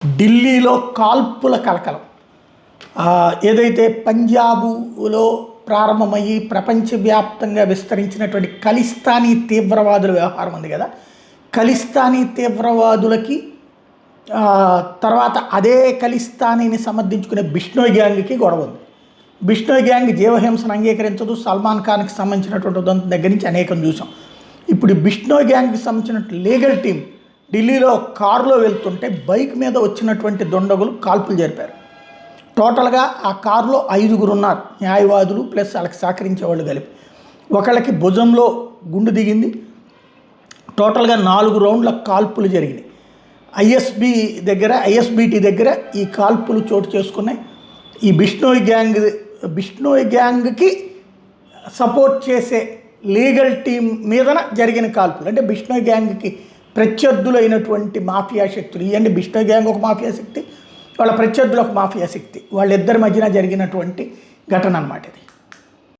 ఢిల్లీలో కాల్పుల కలకలం ఏదైతే పంజాబులో ప్రారంభమయ్యి ప్రపంచవ్యాప్తంగా విస్తరించినటువంటి ఖలిస్తానీ తీవ్రవాదుల వ్యవహారం ఉంది కదా. ఖలిస్తానీ తీవ్రవాదులకి తర్వాత అదే ఖలిస్తానీని సమర్థించుకునే బిష్నోయ్ గ్యాంగ్కి గొడవ ఉంది. బిష్నోయ్ గ్యాంగ్ జీవహింసను అంగీకరించదు. సల్మాన్ ఖాన్కి సంబంధించినటువంటి దగ్గర నుంచి అనేకం చూసాం. ఇప్పుడు బిష్నోయ్ గ్యాంగ్కి సంబంధించిన లీగల్ టీం ఢిల్లీలో కారులో వెళ్తుంటే బైక్ మీద వచ్చినటువంటి దుండగులు కాల్పులు జరిపారు. టోటల్గా ఆ కారులో 5గురు ఉన్నారు, న్యాయవాదులు ప్లస్ వాళ్ళకి సహకరించేవాళ్ళు కలిపి. ఒకళ్ళకి భుజంలో గుండు దిగింది. టోటల్గా 4 రౌండ్ల కాల్పులు జరిగినాయి. ఐఎస్బిటి దగ్గర ఈ కాల్పులు చోటు చేసుకున్నాయి. ఈ బిష్నోయ్ గ్యాంగ్కి సపోర్ట్ చేసే లీగల్ టీం మీదన జరిగిన కాల్పులు. అంటే బిష్నోయ్ గ్యాంగ్కి ప్రత్యర్థులైనటువంటి మాఫియా శక్తులు, ఇవన్నీ బిష్నోయ్ గ్యాంగ్ ఒక మాఫియా శక్తి, వాళ్ళ ప్రత్యర్థులు ఒక మాఫియా శక్తి, వాళ్ళిద్దరి మధ్యన జరిగినటువంటి ఘటన అన్నమాట ఇది.